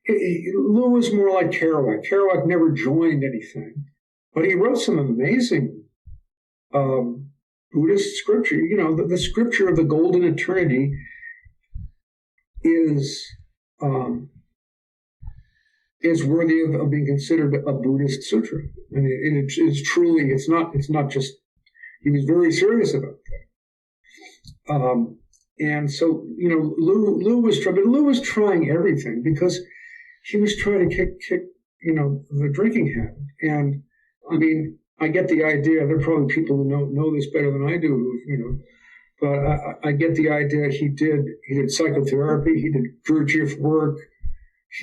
Lew was more like Kerouac. Kerouac never joined anything, but he wrote some amazing Buddhist scripture. The scripture of the golden eternity is worthy of being considered a Buddhist sutra. I mean, it's truly, it's not just, he was very serious about that. And so, Lew was trying everything because he was trying to kick the drinking habit. And I mean, I get the idea, there are probably people who know this better than I do, but I get the idea he did psychotherapy, he did Gurdjieff work,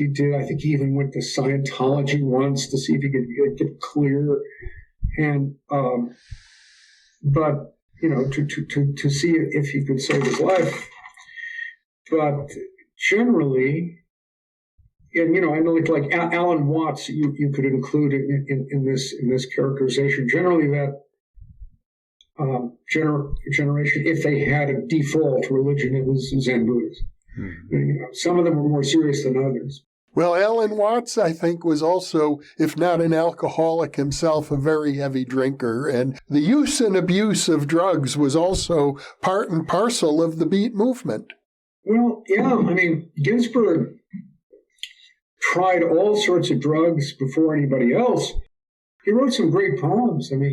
I think he even went to Scientology once to see if he could get clear. And, but, to see if he could save his life. But generally, and, I know like Alan Watts, you could include in this characterization. Generally, that generation, if they had a default religion, it was Zen Buddhism. Mm-hmm. Some of them were more serious than others. Well, Alan Watts, I think, was also, if not an alcoholic himself, a very heavy drinker. And the use and abuse of drugs was also part and parcel of the Beat movement. Well, yeah. I mean, Ginsberg tried all sorts of drugs before anybody else. He wrote some great poems. I mean,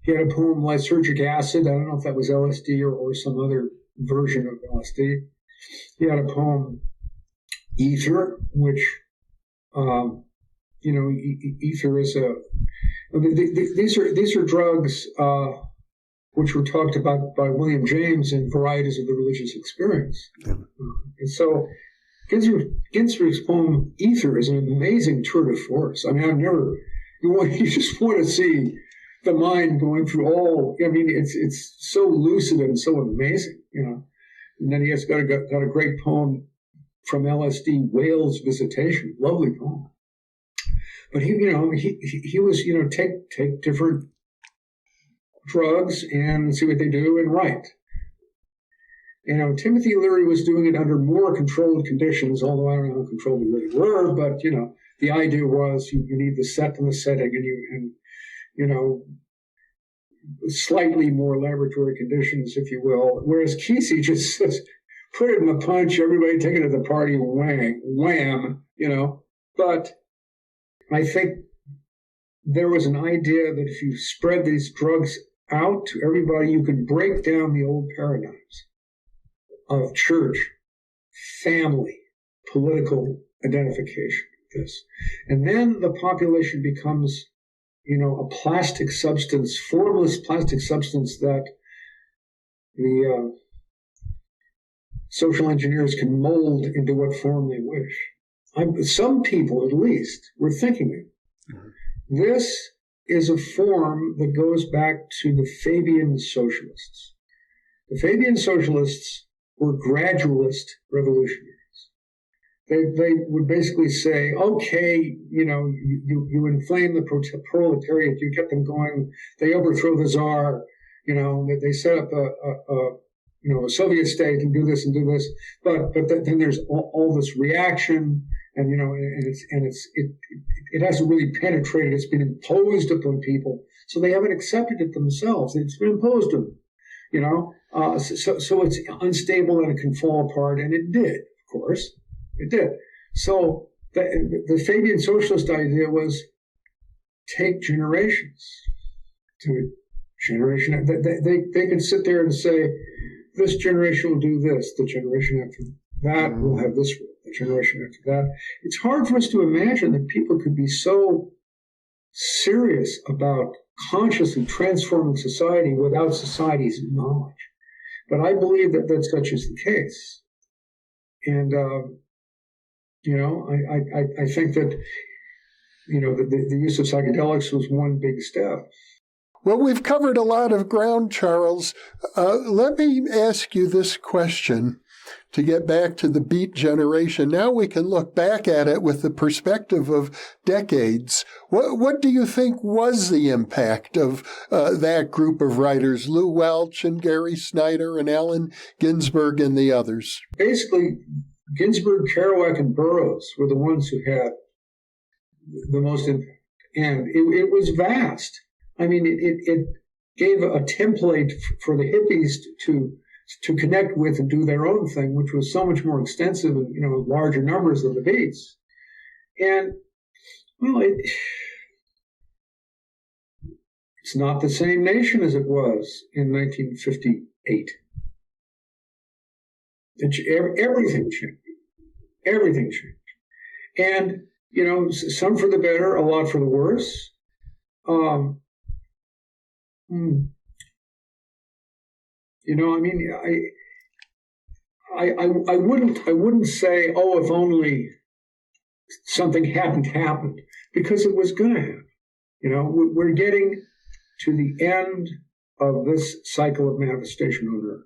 he had a poem, Lysergic Acid. I don't know if that was LSD or some other version of LSD. He had a poem, Ether, which, ether is these are drugs which were talked about by William James in Varieties of the Religious Experience. Yeah. And so Ginsberg's poem, Ether, is an amazing tour de force. I mean, you just want to see the mind going through it's so lucid and so amazing, And then he has got a great poem from LSD, Whale's Visitation, lovely poem. But he was, take different drugs and see what they do and write. Timothy Leary was doing it under more controlled conditions, although I don't know how controlled they really were. But the idea was you need the set and the setting, and slightly more laboratory conditions, if you will, whereas Kesey just says, put it in the punch, everybody take it to the party, wham, But I think there was an idea that if you spread these drugs out to everybody, you could break down the old paradigms of church, family, political identification with this. And then the population becomes, a plastic substance, formless plastic substance that the social engineers can mold into what form they wish. Some people, at least, were thinking it. Mm-hmm. This is a form that goes back to the Fabian socialists. The Fabian socialists were gradualist revolutionaries. They would basically say, okay, you inflame the proletariat, you get them going, they overthrow the czar, they set up a Soviet state and do this, but then there's all this reaction, and it hasn't really penetrated. It's been imposed upon people, so they haven't accepted it themselves. It's been imposed on them, so it's unstable and it can fall apart, and it did, of course. It did. So the Fabian socialist idea was take generations to generation. They can sit there and say, this generation will do this, the generation after that will have this, the generation after that. It's hard for us to imagine that people could be so serious about consciously transforming society without society's knowledge. But I believe that such is the case. And, I think that, the use of psychedelics was one big step. Well, we've covered a lot of ground, Charles. Let me ask you this question to get back to the Beat generation. Now we can look back at it with the perspective of decades. What do you think was the impact of that group of writers, Lew Welch and Gary Snyder and Allen Ginsberg and the others? Basically, Ginsberg, Kerouac, and Burroughs were the ones who had the most impact. And it was vast. I mean, it gave a template for the hippies to connect with and do their own thing, which was so much more extensive and, larger numbers than the Beats. And, well, it's not the same nation as it was in 1958. Everything changed. Everything changed. And, some for the better, a lot for the worse. I wouldn't say, oh, if only something hadn't happened, because it was going to happen. We're getting to the end of this cycle of manifestation on Earth.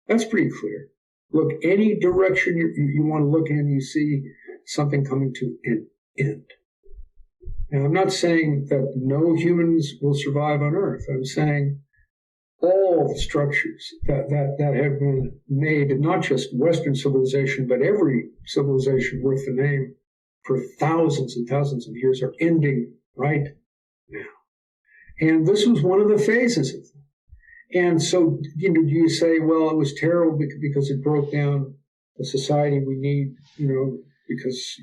That's pretty clear. Look, any direction you want to look in, you see something coming to an end. Now, I'm not saying that no humans will survive on Earth. I'm saying all the structures that have been made, not just Western civilization, but every civilization worth the name for thousands and thousands of years, are ending right now. And this was one of the phases of them. And so, do you say, well, it was terrible because it broke down the society we need, because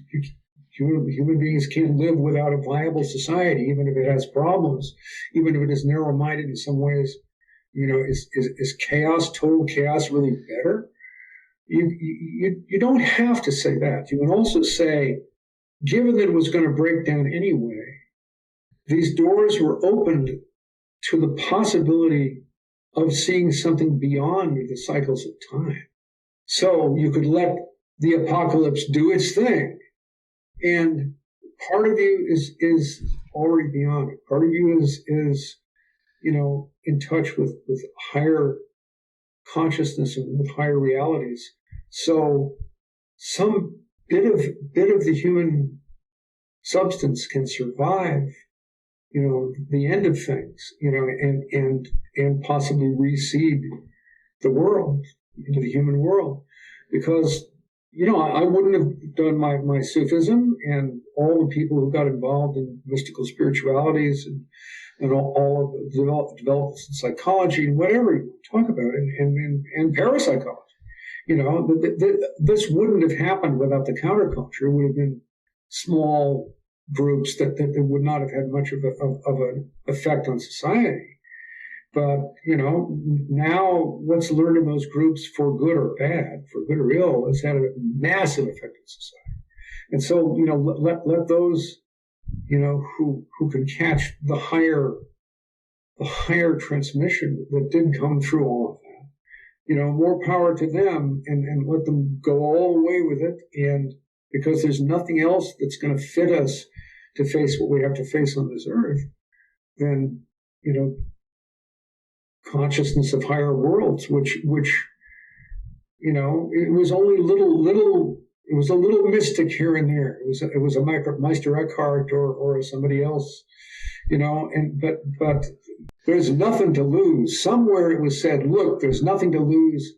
human beings can't live without a viable society, even if it has problems, even if it is narrow-minded in some ways. Is chaos, total chaos, really better? You don't have to say that. You can also say, given that it was going to break down anyway, these doors were opened to the possibility of seeing something beyond the cycles of time. So you could let the apocalypse do its thing. And part of you is already beyond it. Part of you is in touch with higher consciousness and with higher realities. So some bit of the human substance can survive, the end of things, and possibly reseed the world into the human world, because I wouldn't have done my Sufism, and all the people who got involved in mystical spiritualities and all of the developments in psychology and whatever you talk about, and parapsychology. This wouldn't have happened without the counterculture. It would have been small groups that would not have had much of an effect on society. But, now what's learned in those groups, for good or bad, for good or ill, has had a massive effect on society. And so, let those, who can catch the higher transmission that did come through all of that, more power to them, and let them go all the way with it. And because there's nothing else that's going to fit us to face what we have to face on this earth, then, consciousness of higher worlds, which it was only it was a little mystic here and there. It was a Meister Eckhart or somebody else, but there's nothing to lose. Somewhere it was said, look, there's nothing to lose.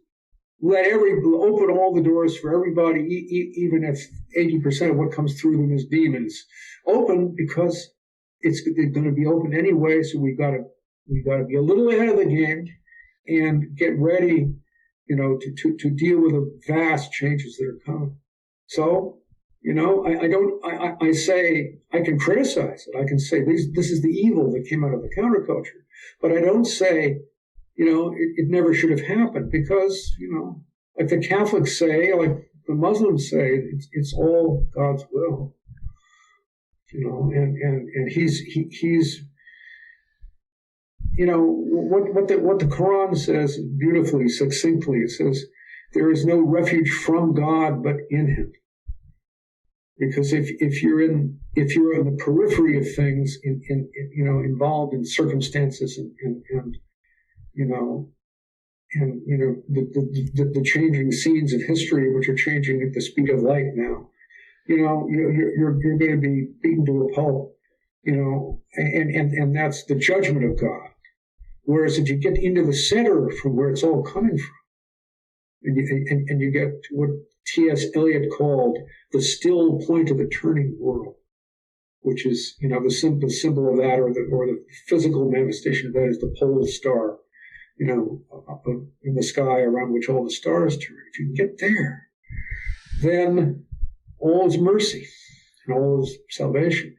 Open all the doors for everybody, even if 80% of what comes through them is demons. Open, because they're going to be open anyway. So we got to be a little ahead of the game and get ready, to deal with the vast changes that are coming. So, I say I can criticize it. I can say this is the evil that came out of the counterculture, but I don't say, it never should have happened, because, like the Catholics say, like the Muslims say, it's all God's will, and he's what the Quran says beautifully, succinctly. It says there is no refuge from God but in Him. Because if you're in the periphery of things, involved in circumstances and the changing scenes of history, which are changing at the speed of light now, you're going to be beaten to a pulp, and that's the judgment of God. Whereas if you get into the center from where it's all coming from, and you get to what T.S. Eliot called the still point of the turning world, which is, the symbol of that, or the physical manifestation of that is the pole star, up in the sky around which all the stars turn. If you can get there, then all is mercy and all is salvation.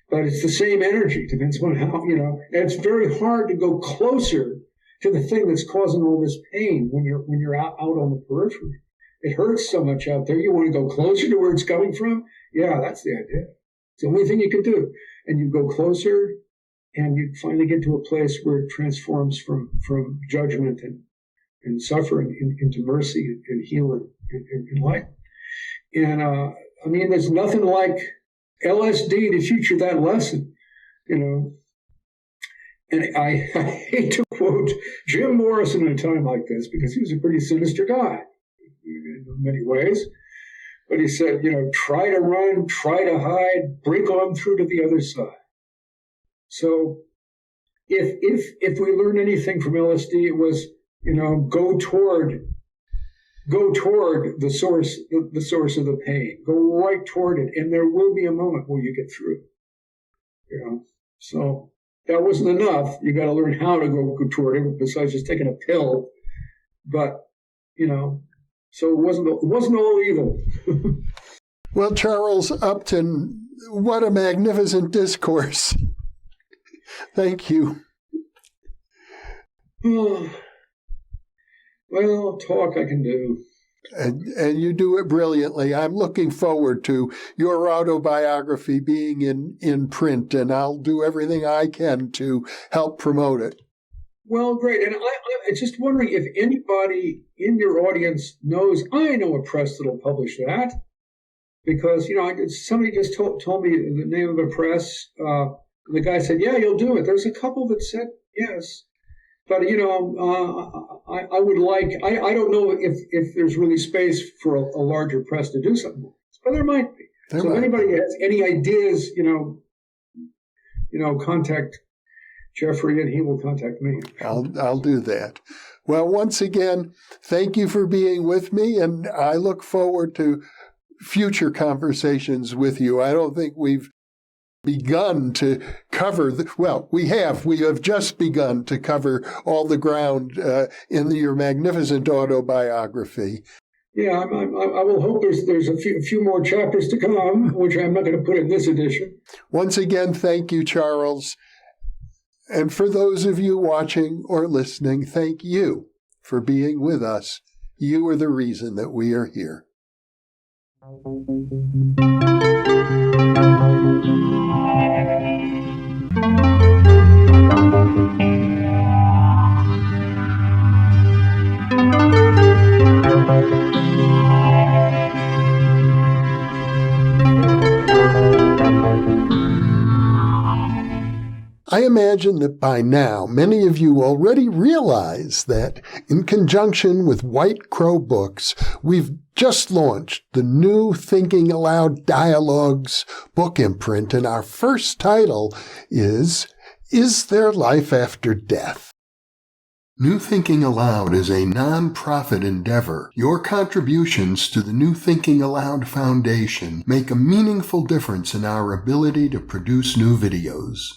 But it's the same energy. Depends on how, and it's very hard to go closer to the thing that's causing all this pain when you're out on the periphery. It hurts so much out there. You want to go closer to where it's coming from? Yeah, that's the idea. It's the only thing you can do. And you go closer, and you finally get to a place where it transforms from judgment and suffering into mercy and healing and light. And there's nothing like LSD to teach you that lesson, And I hate to quote Jim Morrison in a time like this, because he was a pretty sinister guy in many ways. But he said, try to run, try to hide, break on through to the other side. So if we learned anything from LSD, it was, go toward the source of the pain. Go right toward it, and there will be a moment where you get through. So that wasn't enough. You got to learn how to go toward it, besides just taking a pill. But so it wasn't all evil. Well, Charles Upton, what a magnificent discourse. Thank you. Well, talk I can do. And you do it brilliantly. I'm looking forward to your autobiography being in print, and I'll do everything I can to help promote it. Well, great. And I'm just wondering if anybody in your audience knows. I know a press that'll publish that, because, somebody just told me the name of a press. The guy said, yeah, you'll do it. There's a couple that said yes. But, I would like, I don't know if there's really space for a larger press to do something like this, but there might be. If anybody has any ideas, contact Jeffrey and he will contact me. I'll do that. Well, once again, thank you for being with me, and I look forward to future conversations with you. I don't think we've begun to cover, we have just begun to cover all the ground in your magnificent autobiography. Yeah, I will hope there's a few more chapters to come, which I'm not going to put in this edition. Once again, thank you, Charles. And for those of you watching or listening, thank you for being with us. You are the reason that we are here. I imagine that by now many of you already realize that in conjunction with White Crow Books, we've just launched the new Thinking Aloud Dialogues book imprint, and our first title is There Life After Death? New Thinking Aloud is a non-profit endeavor. Your contributions to the New Thinking Aloud Foundation make a meaningful difference in our ability to produce new videos.